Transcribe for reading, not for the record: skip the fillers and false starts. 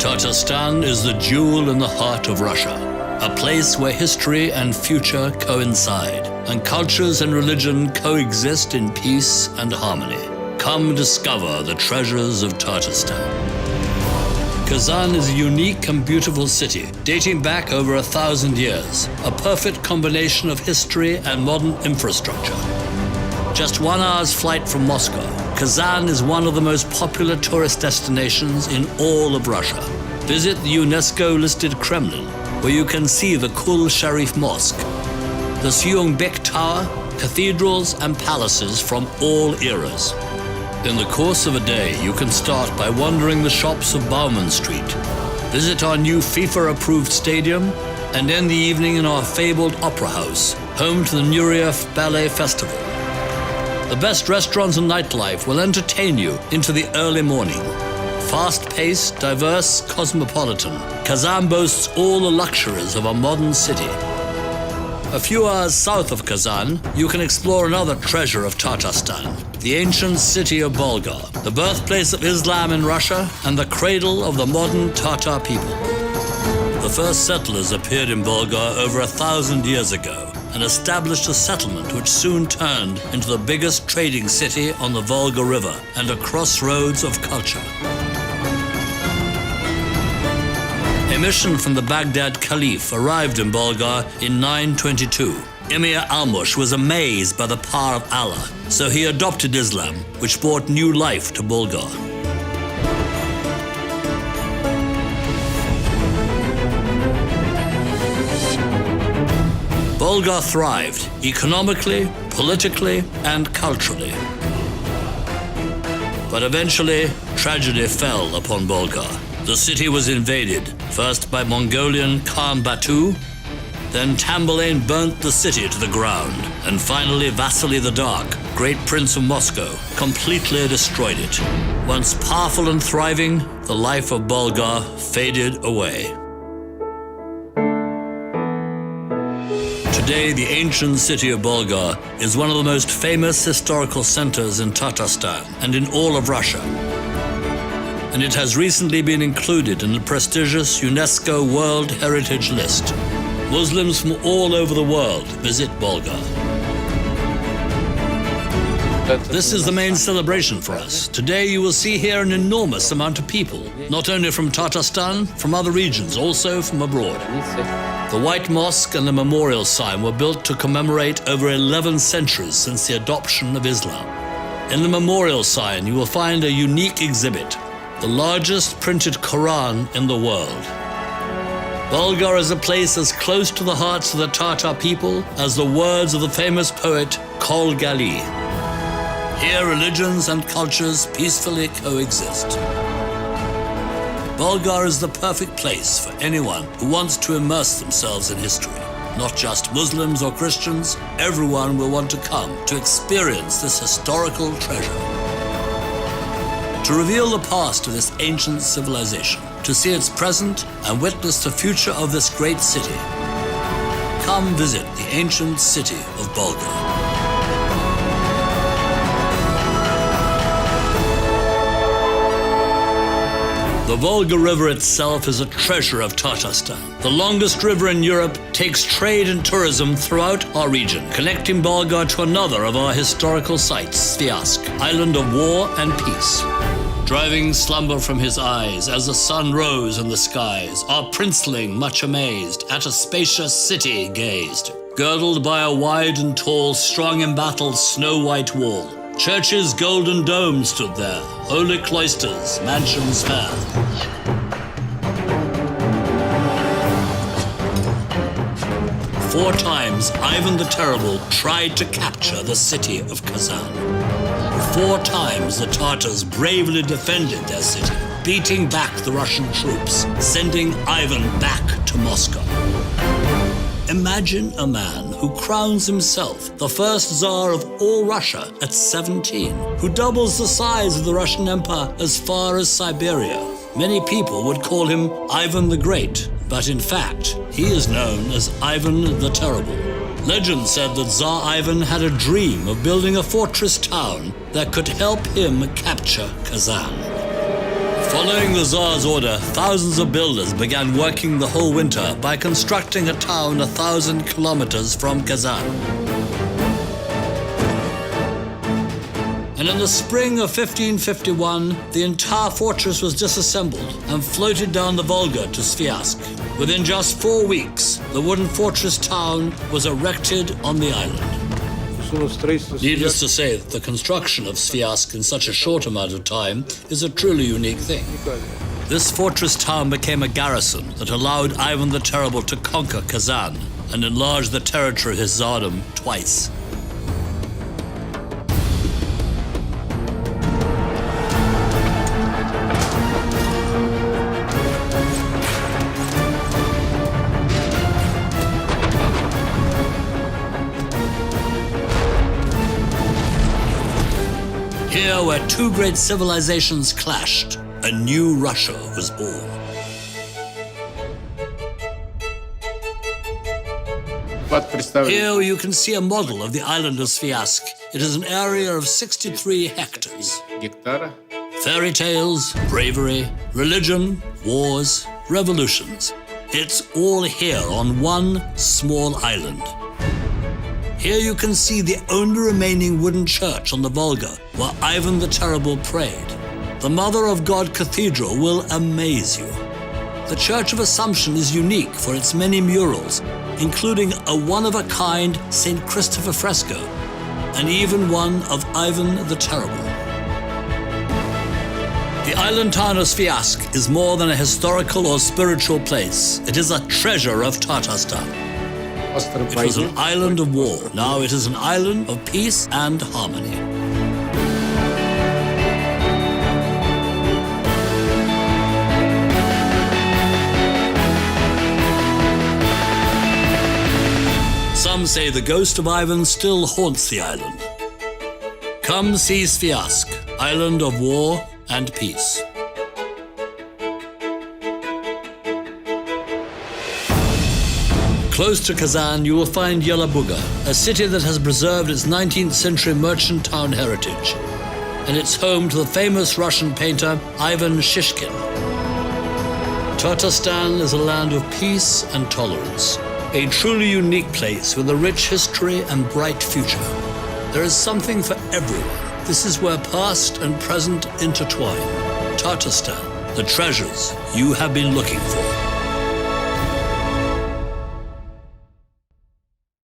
Tatarstan is the jewel in the heart of Russia, a place where history and future coincide, and cultures and religion coexist in peace and harmony. Come discover the treasures of Tatarstan. Kazan is a unique and beautiful city, dating back over 1,000 years, a perfect combination of history and modern infrastructure. Just 1 hour's flight from Moscow, Kazan is one of the most popular tourist destinations in all of Russia. Visit the UNESCO-listed Kremlin, where you can see the Kul Sharif Mosque, the Suyongbek Tower, cathedrals and palaces from all eras. In the course of a day, you can start by wandering the shops of Bauman Street, visit our new FIFA-approved stadium, and end the evening in our fabled opera house, home to the Nureyev Ballet Festival. The best restaurants and nightlife will entertain you into the early morning. Fast-paced, diverse, cosmopolitan, Kazan boasts all the luxuries of a modern city. A few hours south of Kazan, you can explore another treasure of Tatarstan, the ancient city of Bulgar, the birthplace of Islam in Russia and the cradle of the modern Tatar people. The first settlers appeared in Bulgar over 1,000 years ago and established a settlement which soon turned into the biggest trading city on the Volga River and a crossroads of culture. A mission from the Baghdad Caliph arrived in Bulgar in 922. Emir Almush was amazed by the power of Allah, so he adopted Islam, which brought new life to Bulgar. Bulgar thrived economically, politically, and culturally. But eventually, tragedy fell upon Bulgar. The city was invaded, first by Mongolian Khan Batu, then Tamburlaine burnt the city to the ground, and finally Vasily the Dark, great prince of Moscow, completely destroyed it. Once powerful and thriving, the life of Bulgar faded away. Today, the ancient city of Bulgar is one of the most famous historical centers in Tatarstan and in all of Russia. And it has recently been included in the prestigious UNESCO World Heritage List. Muslims from all over the world visit Bulgar. This is the main celebration for us. Today you will see here an enormous amount of people, not only from Tatarstan, from other regions, also from abroad. The White Mosque and the memorial sign were built to commemorate over 11 centuries since the adoption of Islam. In the memorial sign you will find a unique exhibit, the largest printed Quran in the world. Bulgar is a place as close to the hearts of the Tatar people as the words of the famous poet Kol Gali. Here religions and cultures peacefully coexist. Bulgar is the perfect place for anyone who wants to immerse themselves in history. Not just Muslims or Christians, everyone will want to come to experience this historical treasure. To reveal the past of this ancient civilization, to see its present and witness the future of this great city, come visit the ancient city of Bulgar. The Volga River itself is a treasure of Tatarstan. The longest river in Europe takes trade and tourism throughout our region, connecting Bulgar to another of our historical sites, Sviazk, island of war and peace. Driving slumber from his eyes as the sun rose in the skies, our princeling, much amazed, at a spacious city gazed. Girdled by a wide and tall, strong embattled snow-white wall, churches' golden domes stood there, holy cloisters, mansions fair. Four times Ivan the Terrible tried to capture the city of Kazan. 4 times the Tatars bravely defended their city, beating back the Russian troops, sending Ivan back to Moscow. Imagine a man who crowns himself the first Tsar of all Russia at 17, who doubles the size of the Russian Empire as far as Siberia. Many people would call him Ivan the Great, but in fact, he is known as Ivan the Terrible. Legend said that Tsar Ivan had a dream of building a fortress town that could help him capture Kazan. Following the Tsar's order, thousands of builders began working the whole winter by constructing a town 1,000 kilometers from Kazan. And in the spring of 1551, the entire fortress was disassembled and floated down the Volga to Sviazk. Within just 4 weeks, the wooden fortress town was erected on the island. Needless to say, the construction of Sviazk in such a short amount of time is a truly unique thing. This fortress town became a garrison that allowed Ivan the Terrible to conquer Kazan and enlarge the territory of his tsardom twice. Here, where two great civilizations clashed, a new Russia was born. Here you can see a model of the island of Sviazk. It is an area of 63 hectares. Fairy tales, bravery, religion, wars, revolutions. It's all here on one small island. Here you can see the only remaining wooden church on the Volga where Ivan the Terrible prayed. The Mother of God Cathedral will amaze you. The Church of Assumption is unique for its many murals, including a one-of-a-kind St. Christopher fresco, and even one of Ivan the Terrible. The island town of Sviazk is more than a historical or spiritual place. It is a treasure of Tatarstan. It was an island of war. Now it is an island of peace and harmony. Some say the ghost of Ivan still haunts the island. Come see Sviazk, island of war and peace. Close to Kazan, you will find Yelabuga, a city that has preserved its 19th century merchant town heritage, and it's home to the famous Russian painter Ivan Shishkin. Tatarstan is a land of peace and tolerance, a truly unique place with a rich history and bright future. There is something for everyone. This is where past and present intertwine. Tatarstan, the treasures you have been looking for.